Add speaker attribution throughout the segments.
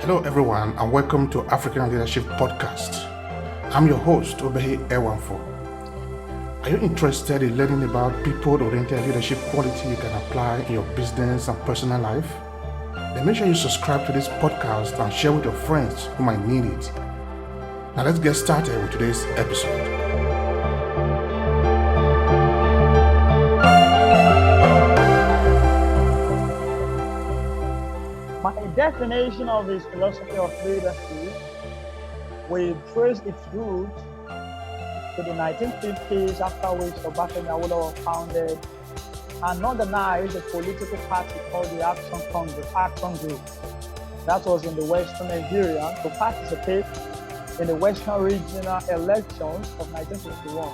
Speaker 1: Hello, everyone, and welcome to African Leadership Podcast. I'm your host, Obafemi Awolowo. Are you interested in learning about people-oriented leadership quality you can apply in your business and personal life? Then make sure you subscribe to this podcast and share with your friends who might need it. Now let's get started with today's episode.
Speaker 2: My definition of his philosophy of leadership will trace its roots to the 1950s, after which Obafemi Awolowo founded and organized a political party called the Action Group. That was in the Western Nigeria to participate in the Western regional elections of 1951.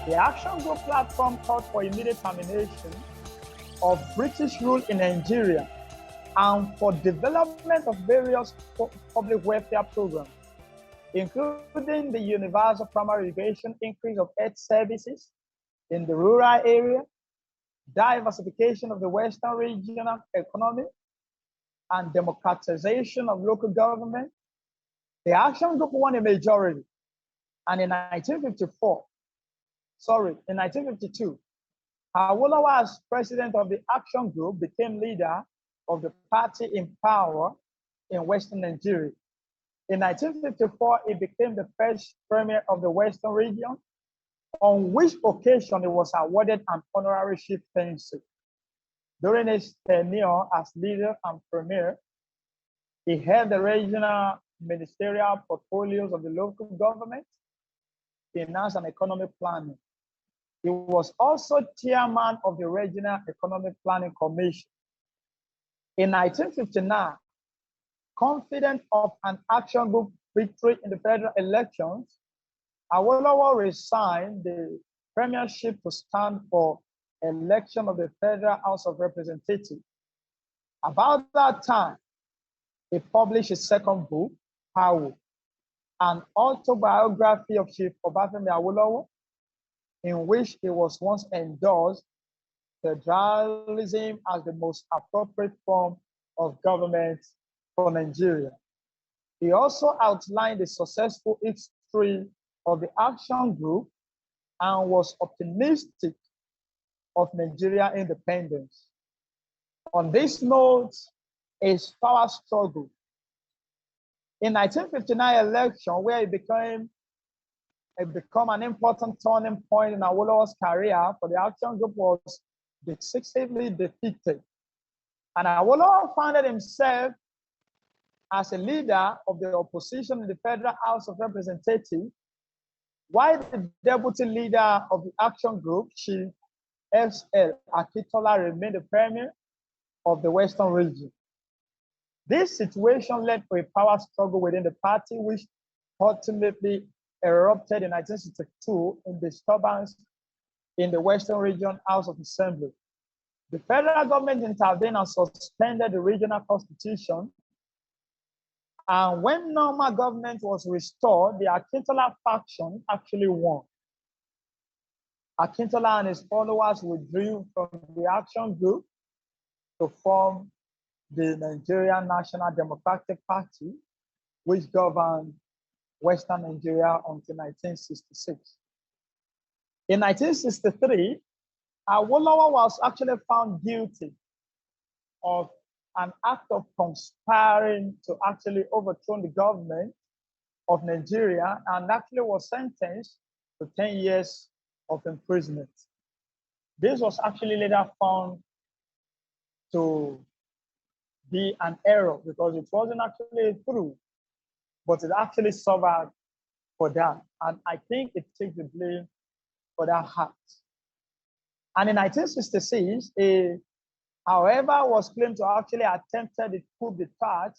Speaker 2: The Action Group platform called for immediate termination of British rule in Nigeria and for development of various public welfare programs, including the universal primary education, increase of health services in the rural area, diversification of the Western regional economy, and democratization of local government. The Action Group won a majority, and in 1952, Awolowo, as president of the Action Group, became leader of the party in power in Western Nigeria. In 1954, he became the first premier of the Western region, on which occasion he was awarded an honorary chieftaincy. During his tenure as leader and premier, he held the regional ministerial portfolios of the local government, finance and economic planning. He was also chairman of the Regional Economic Planning Commission. In 1959, confident of an Action Group victory in the federal elections, Awolowo resigned the premiership to stand for election of the Federal House of Representatives. About that time, he published his second book, Power, an autobiography of Chief Obafemi Awolowo, in which he was once endorsed federalism as the most appropriate form of government for Nigeria. He also outlined the successful history of the Action Group and was optimistic of Nigerian independence. On this note, his power struggle. In 1959 election, where it became an important turning point in Awolowo's career, for the Action Group was decisively defeated. And Awolowo found himself as a leader of the opposition in the Federal House of Representatives, while the deputy leader of the Action Group, Chief S.L. Akintola, remained the premier of the Western region. This situation led to a power struggle within the party, which ultimately erupted in 1962 in disturbance in the Western Region House of Assembly. The federal government intervened and suspended the regional constitution. And when normal government was restored, the Akintola faction actually won. Akintola and his followers withdrew from the Action Group to form the Nigerian National Democratic Party, which governed Western Nigeria until 1966. In 1963, Awolowo was actually found guilty of an act of conspiring to actually overthrow the government of Nigeria, and actually was sentenced to 10 years of imprisonment. This was actually later found to be an error because it wasn't actually true, but it actually suffered for that. And I think it takes the blame for that act. And in 1966, however, was claimed to actually attempted the coup d'etat,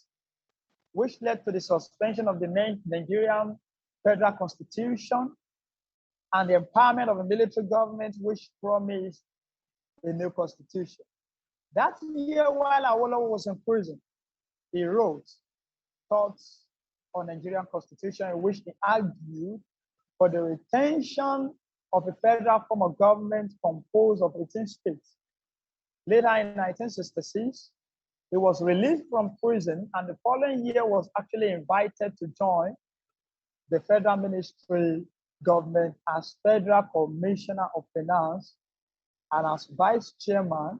Speaker 2: which led to the suspension of the Nigerian Federal Constitution and the empowerment of a military government, which promised a new constitution. That year, while Awolowo was in prison, he wrote Thoughts on Nigerian Constitution, in which he argued for the retention of a federal form of government composed of 18 states. Later in 1966, He was released from prison, and the following year was actually invited to join the federal ministry government as Federal Commissioner of Finance and as Vice Chairman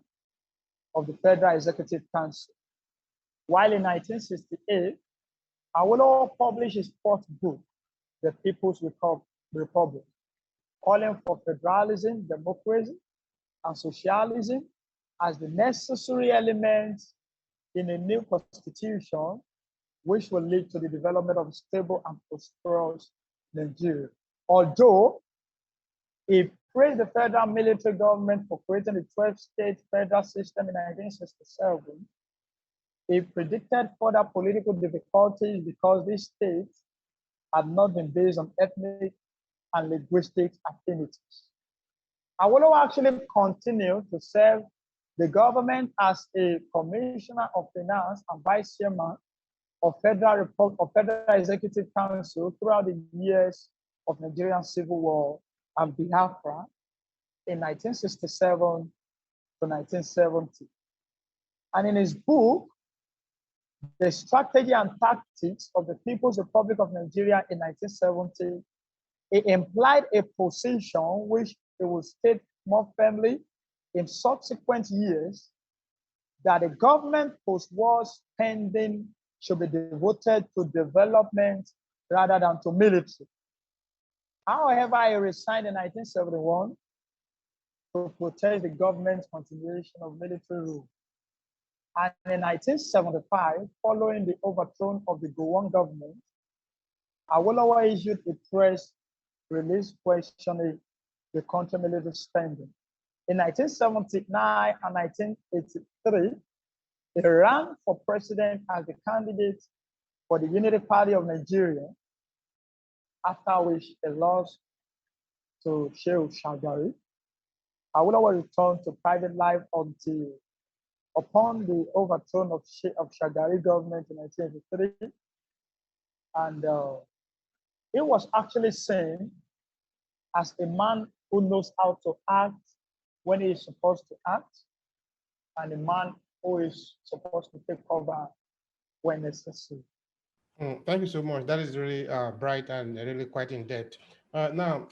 Speaker 2: of the Federal Executive Council. While in 1968, Awolowo published his fourth book, The People's Republic, calling for federalism, democracy, and socialism as the necessary elements in a new constitution, which will lead to the development of a stable and prosperous Nigeria. Although he praised the federal military government for creating the 12-state federal system in 1967, he predicted further political difficulties because these states had not been based on ethnic and linguistic affinities. Awolowo actually continued to serve the government as a Commissioner of Finance and Vice Chairman of Federal Executive Council throughout the years of Nigerian Civil War and Biafra in 1967 to 1970. And in his book, The Strategy and Tactics of the People's Republic of Nigeria in 1970, he implied a position which he will state more firmly in subsequent years, that the government post-war spending should be devoted to development rather than to military. However, he resigned in 1971 to protest the government's continuation of military rule. And in 1975, following the overthrow of the Gowon government, Awolowo issued a press release questioning the country military spending. In 1979 and 1983, he ran for president as the candidate for the Unity Party of Nigeria, after which he lost to Shehu Shagari. Awolowo returned to private life until upon the overthrow of Shagari government in 1983. And he was actually seen as a man who knows how to act when he is supposed to act, and a man who is supposed to take over when necessary.
Speaker 1: Thank you so much. That is really bright and really quite in depth. Now,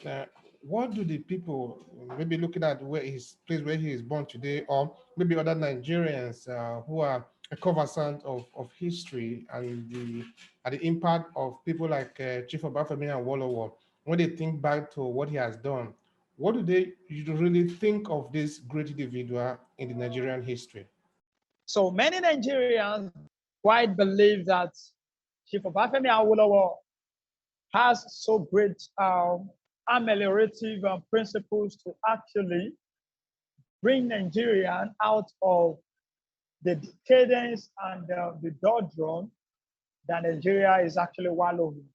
Speaker 1: what do the people, maybe looking at where his place where he is born today, or maybe other Nigerians who are conversant of history and the impact of people like Chief Obafemi Awolowo, when they think back to what he has done, what do they really think of this great individual in the Nigerian history?
Speaker 2: So many Nigerians quite believe that Chief Obafemi Awolowo has so great ameliorative principles to actually bring Nigerian out of the decadence and the doldrum that Nigeria is actually wallowing.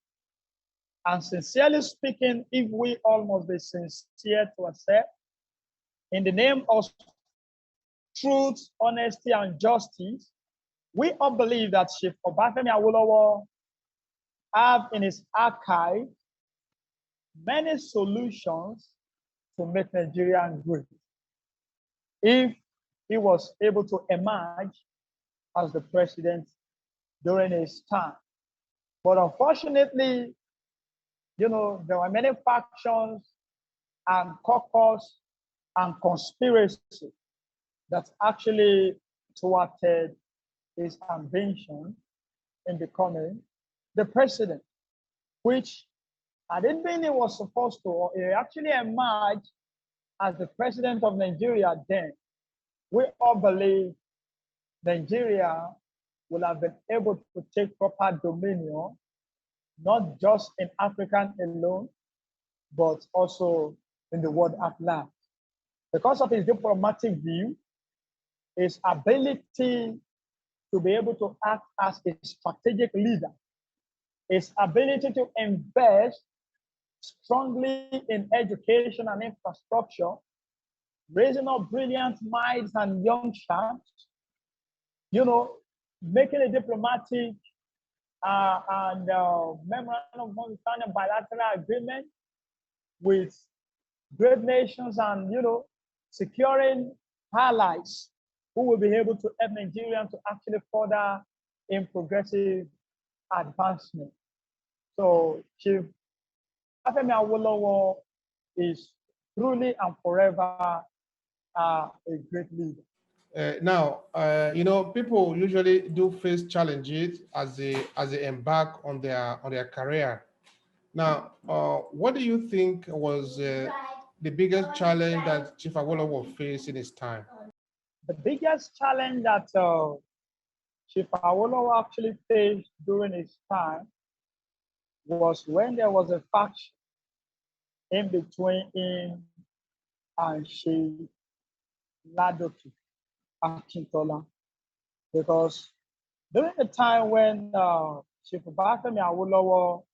Speaker 2: And sincerely speaking, if we all must be sincere to accept, in the name of truth, honesty, and justice, we all believe that Chief Obafemi Awolowo have in his archive many solutions to make Nigeria great. If he was able to emerge as the president during his time. But unfortunately, there were many factions and caucus and conspiracy that actually thwarted his ambition in becoming the president, which had it been he was supposed to, he actually emerged as the president of Nigeria then, we all believe Nigeria will have been able to take proper dominion, not just in Africa alone, but also in the world at large. Because of his diplomatic view, his ability to be able to act as a strategic leader, his ability to invest strongly in education and infrastructure, raising up brilliant minds and young sharks, making a diplomatic and memorandum of understanding bilateral agreement with great nations and, securing allies who will be able to help Nigerians to actually further in progressive advancement. So Chief Obafemi Awolowo is truly and forever a great leader.
Speaker 1: People usually do face challenges as they embark on their career. Now, what do you think was the biggest challenge that Chief Awolowo faced in his time?
Speaker 2: The biggest challenge that Chief Awolowo actually faced during his time was when there was a faction in between him and Chief Ladoke Akintola. Because during the time when Chief Obafemi Awolowo,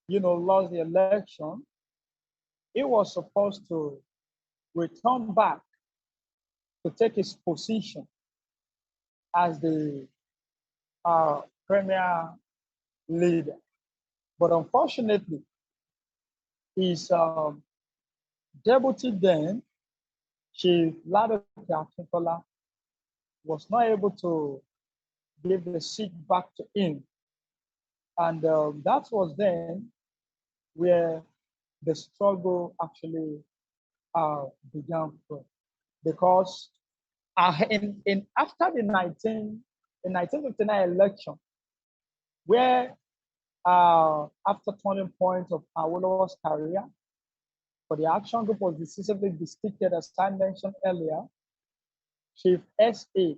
Speaker 2: lost the election, he was supposed to return back to take his position as the premier leader. But unfortunately, his deputy then, Chief Ladoke Akintola, was not able to give the seat back to him. And that was then where the struggle actually began from. Because after the 1959 election, where after turning point of Awolowo's career, for the action group was decisively defeated, as I mentioned earlier, Chief S.A.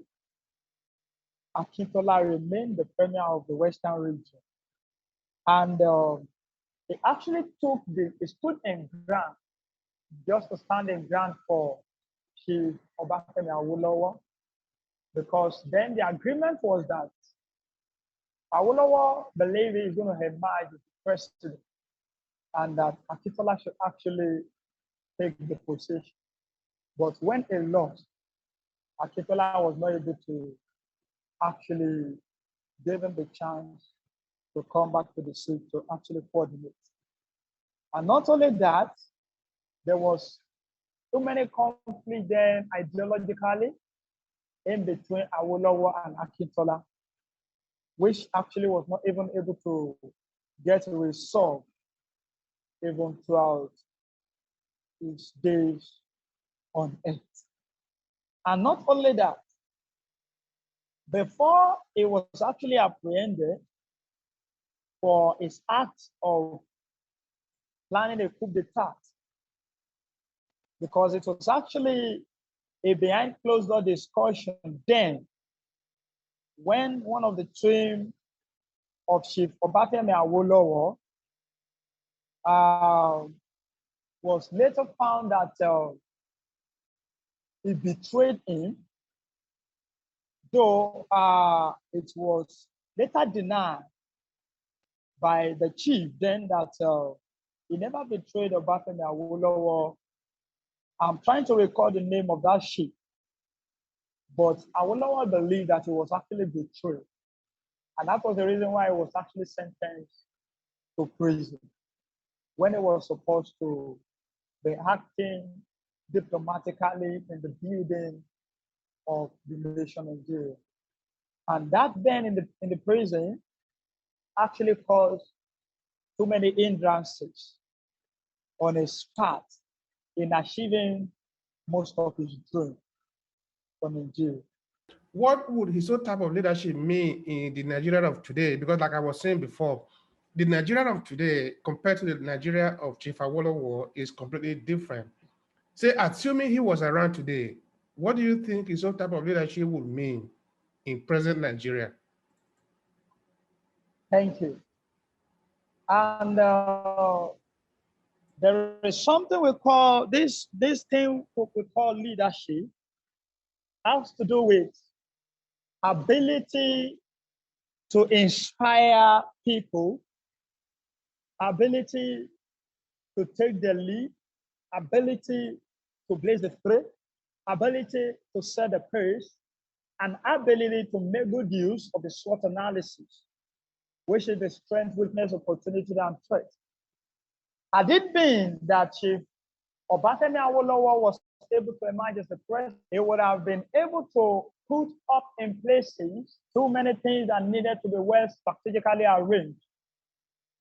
Speaker 2: Akintola remained the premier of the Western region. And he actually stood in ground, just to stand in ground for Chief Obafemi Awolowo, because then the agreement was that Awolowo believed he is going to emerge as president, and that Akintola should actually take the position. But when he lost, Akintola was not able to actually give him the chance to come back to the seat to actually coordinate. And not only that, there was too many conflicts then ideologically in between Awolowo and Akintola, which actually was not even able to get resolved even throughout his days on earth. And not only that, before he was actually apprehended for his act of planning a coup d'etat, because it was actually a behind closed door discussion then when one of the team of Chief Obafemi Awolowo was later found that he betrayed him, though it was later denied by the chief then that he never betrayed Obafemi Awolowo. I'm trying to recall the name of that chief, but Awolowo believed that he was actually betrayed. And that was the reason why he was actually sentenced to prison when he was supposed to be acting diplomatically in the building of the nation Nigeria. And that then in the prison actually caused too many hindrances on his path in achieving most of his dream for Nigeria.
Speaker 1: What would his own type of leadership mean in the Nigeria of today? Because like I was saying before, the Nigeria of today compared to the Nigeria of Chief Awolowo is completely different. Say, assuming he was around today, what do you think his own type of leadership would mean in present Nigeria?
Speaker 2: Thank you. And there is something we call this thing we call leadership, has to do with ability to inspire people, ability to take the lead, ability to blaze the trail, ability to set the pace, and ability to make good use of the SWOT analysis, which is the strength, weakness, opportunity, and threat. Had it been that Chief Obafemi Awolowo was able to emerge as the president, he would have been able to put up in places too many things that needed to be well strategically arranged.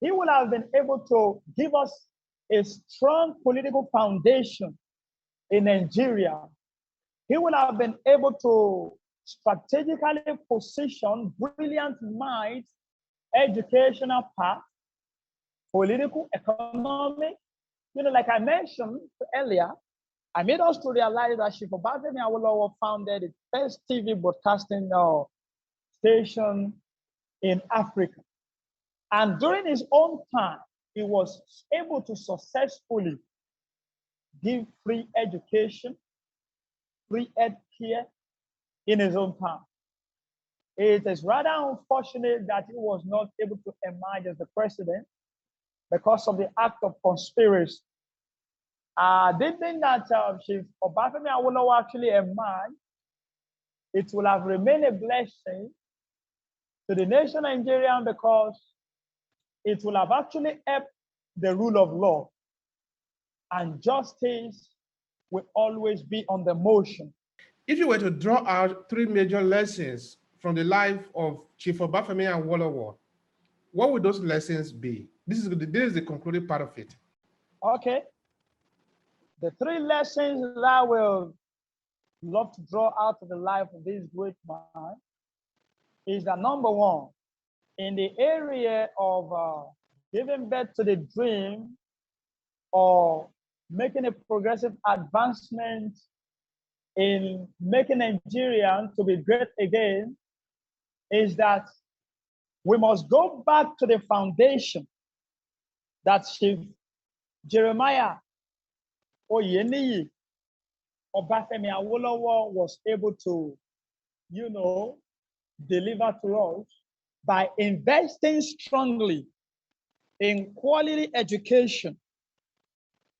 Speaker 2: He would have been able to give us a strong political foundation in Nigeria. He would have been able to strategically position brilliant minds, educational path, political, economic. Like I mentioned earlier, I made us to realize that Chief Obafemi Awolowo founded the first TV broadcasting station in Africa. And during his own time, he was able to successfully give free education, free ed care in his own time. It is rather unfortunate that he was not able to emerge as the president because of the act of conspiracy. They think that Chief Obafemi Awolowo actually emerged, it will have remained a blessing to the nation Nigerian because it will have actually helped the rule of law, and justice will always be on the motion.
Speaker 1: If you were to draw out three major lessons from the life of Chief Obafemi Awolowo, what would those lessons be? This is the concluding part of it.
Speaker 2: Okay. The three lessons that I will love to draw out of the life of this great man is that number one, in the area of giving birth to the dream or making a progressive advancement in making Nigeria to be great again, is that we must go back to the foundation that Chief Jeremiah Oyeniyi Obafemi Awolowo was able to, deliver to us by investing strongly in quality education.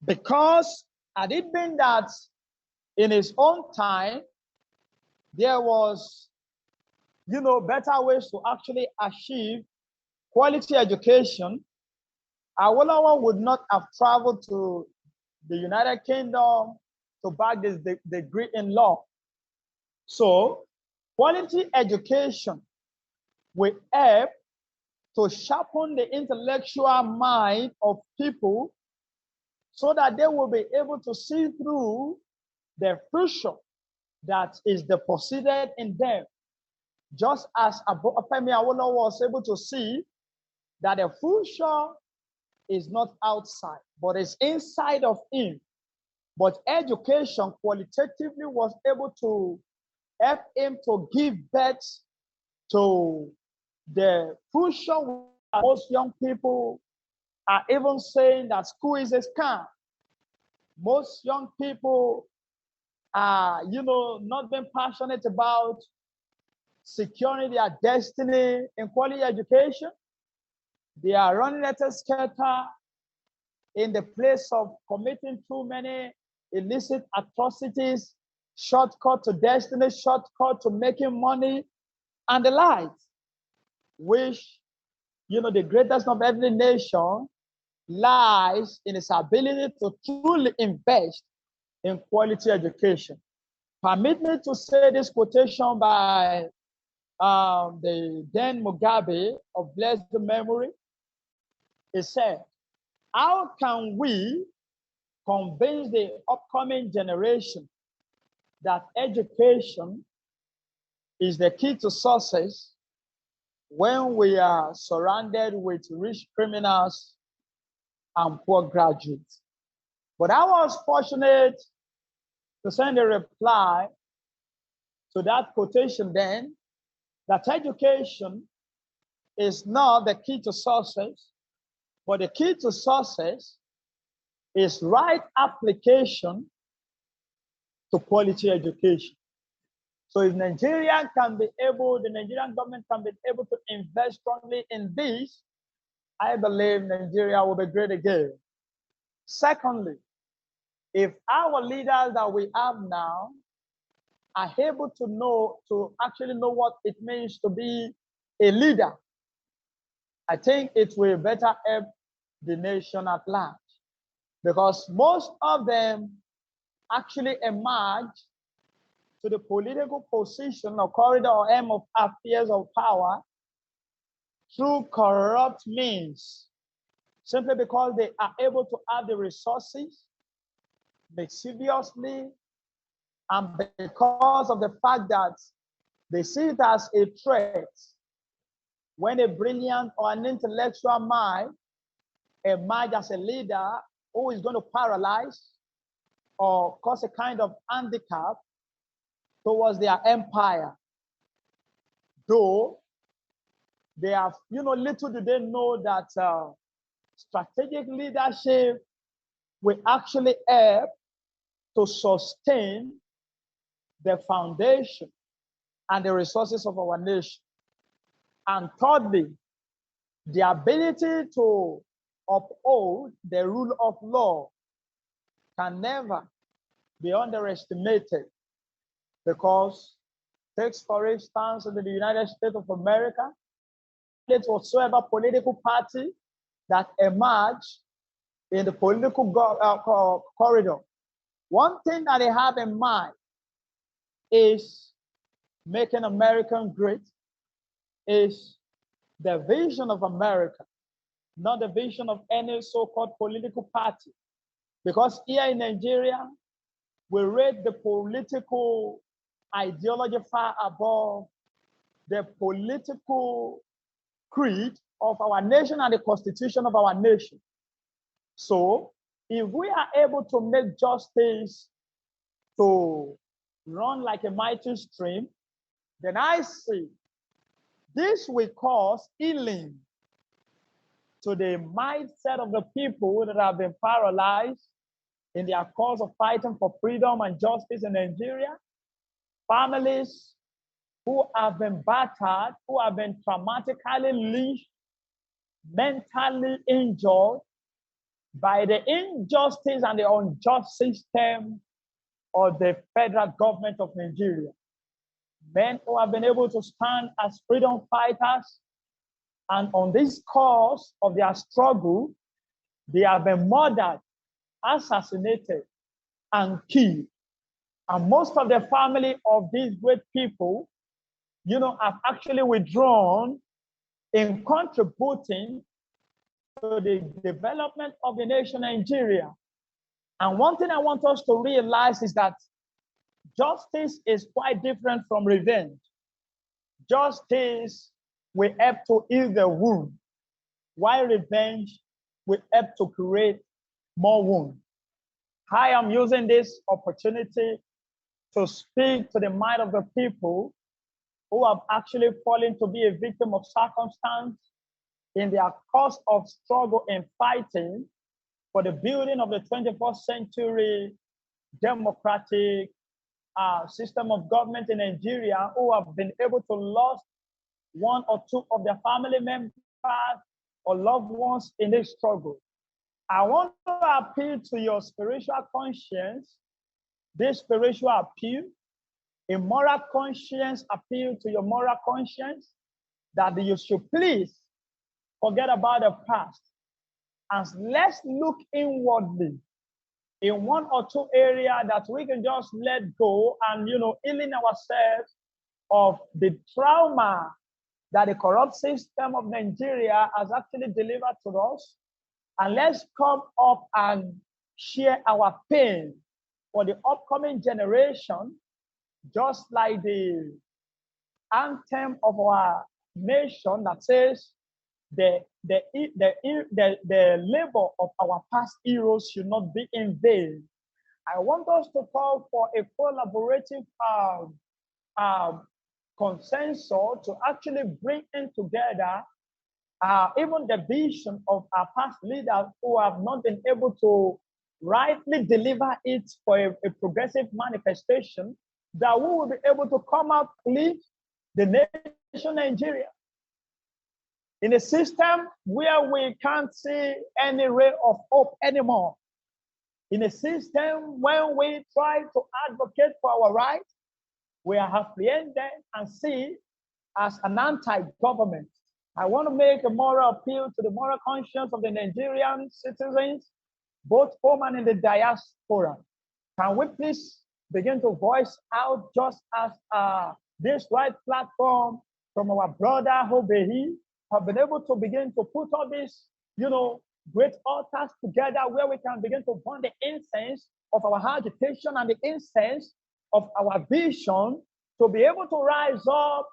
Speaker 2: Because had it been that in his own time, there was, better ways to actually achieve quality education, Awolowo would not have traveled to the United Kingdom to bag this degree in law. So quality education will help to sharpen the intellectual mind of people so that they will be able to see through the future that is deposited in them. Just as Obafemi Awolowo was able to see that the future is not outside, but is inside of him. But education qualitatively was able to help him to give birth to the future. Most young people are even saying that school is a scam. Most young people are, not being passionate about securing their destiny in quality education. They are running at a scatter in the place of committing too many illicit atrocities, shortcut to destiny, shortcut to making money, and the like, which, the greatest of every nation lies in its ability to truly invest in quality education. Permit me to say this quotation by the then Mugabe of blessed memory. He said, "How can we convince the upcoming generation that education is the key to success when we are surrounded with rich criminals and poor graduates?" But I was fortunate to send a reply to that quotation then, that education is not the key to success, but the key to success is right application to quality education. So if Nigeria can be able, the Nigerian government can be able to invest strongly in this, I believe Nigeria will be great again. Secondly, if our leaders that we have now are able to actually know what it means to be a leader, I think it will better help the nation at large. Because most of them actually emerged to the political position or corridor or aim of affairs of power through corrupt means, simply because they are able to have the resources mischievously, and because of the fact that they see it as a threat when a brilliant or an intellectual mind emerge as a leader who is going to paralyze or cause a kind of handicap towards their empire. Though they have, little do they know that strategic leadership will actually help to sustain the foundation and the resources of our nation. And thirdly, the ability to uphold the rule of law can never be underestimated, because takes for instance in the United States of America, whatsoever political party that emerge in the political corridor, one thing that they have in mind is making America great, is the vision of America, not the vision of any so-called political party. Because here in Nigeria, we rate the political ideology far above the political creed of our nation and the constitution of our nation. So if we are able to make justice to run like a mighty stream, then I see this will cause healing to the mindset of the people that have been paralyzed in their cause of fighting for freedom and justice in Nigeria. Families who have been battered, who have been traumatically lynched, mentally injured by the injustice and the unjust system of the federal government of Nigeria. Men who have been able to stand as freedom fighters, and on this cause of their struggle, they have been murdered, assassinated, and killed. And most of the family of these great people, have actually withdrawn in contributing to the development of the nation Nigeria. And one thing I want us to realize is that justice is quite different from revenge. Justice will help to heal the wound, while revenge will help to create more wounds. I am using this opportunity to speak to the mind of the people who have actually fallen to be a victim of circumstance in their course of struggle in fighting for the building of the 21st century democratic system of government in Nigeria, who have been able to lose one or two of their family members or loved ones in this struggle. I want to appeal to your spiritual conscience, this spiritual appeal, a moral conscience appeal to your moral conscience, that you should please forget about the past and let's look inwardly in one or two areas that we can just let go and, healing ourselves of the trauma that the corrupt system of Nigeria has actually delivered to us. And let's come up and share our pain for the upcoming generation, just like the anthem of our nation that says the labor of our past heroes should not be in vain. I want us to call for a collaborative consensus to actually bring in together even the vision of our past leaders who have not been able to rightly deliver it for a progressive manifestation, that we will be able to come out clean the nation Nigeria in a system where we can't see any ray of hope anymore. In a system when we try to advocate for our rights, we are apprehended and seen as an anti-government. I want to make a moral appeal to the moral conscience of the Nigerian citizens, both home and in the diaspora, Can we please begin to voice out just as this right platform from our brother Obehi have been able to begin to put all these, great altars together where we can begin to burn the incense of our agitation and the incense of our vision to be able to rise up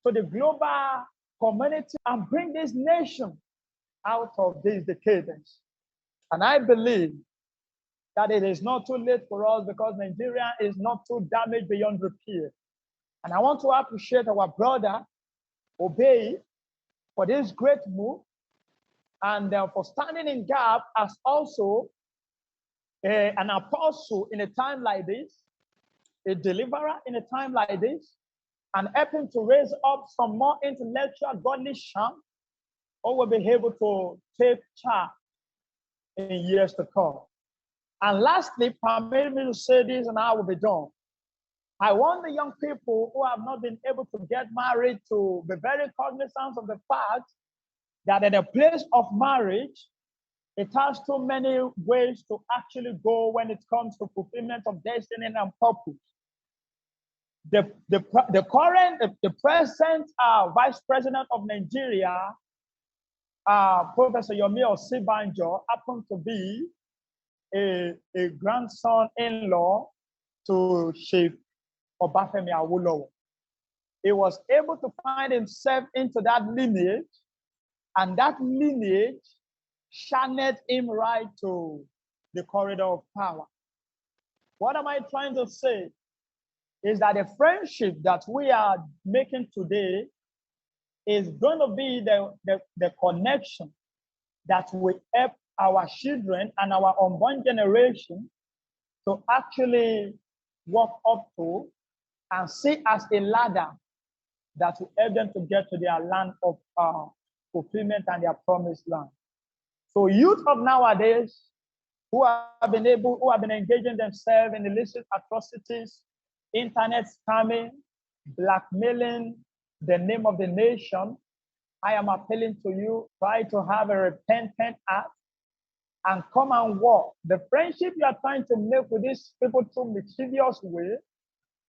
Speaker 2: to the global community and bring this nation out of this decadence. And I believe that it is not too late for us because Nigeria is not too damaged beyond repair. And I want to appreciate our brother, Obey, for this great move and for standing in gap as also an apostle in a time like this, a deliverer in a time like this, and helping to raise up some more intellectual godly champ who will be able to take charge in years to come. And lastly, permit me to say this and I will be done. I want the young people who have not been able to get married to be very cognizant of the fact that at the place of marriage, it has too many ways to actually go when it comes to fulfillment of destiny and purpose. The present Vice President of Nigeria, Professor Yomi Osibanjo, happened to be a grandson-in-law to Chief Obafemi Awolowo. He was able to find himself into that lineage, and that lineage channeled him right to the corridor of power. What am I trying to say? Is that the friendship that we are making today is going to be the connection that will help our children and our unborn generation to actually walk up to and see as a ladder that will help them to get to their land of fulfillment and their promised land. So youth of nowadays who have been engaging themselves in illicit atrocities, internet scamming, blackmailing the name of the nation, I am appealing to you, try to have a repentant heart and come and walk. The friendship you are trying to make with these people through mischievous way,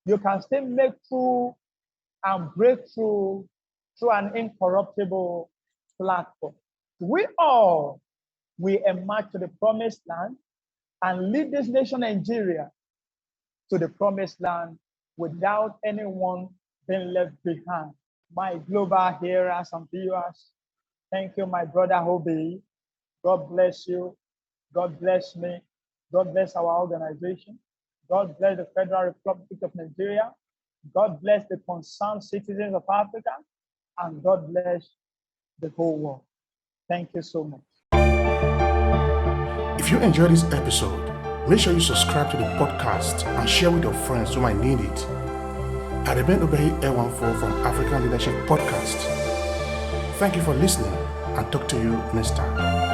Speaker 2: you can still make through and break through an incorruptible platform. We all will emerge to the promised land and lead this nation, Nigeria, to the promised land without anyone being left behind. My global hearers and viewers, thank you, my brother Obi. God bless you. God bless me. God bless our organization. God bless the Federal Republic of Nigeria. God bless the concerned citizens of Africa. And God bless the whole world. Thank you so much.
Speaker 1: If you enjoyed this episode, make sure you subscribe to the podcast and share with your friends who might need it. I remain Obehi Ewanfo from African Leadership Podcast. Thank you for listening and talk to you next time.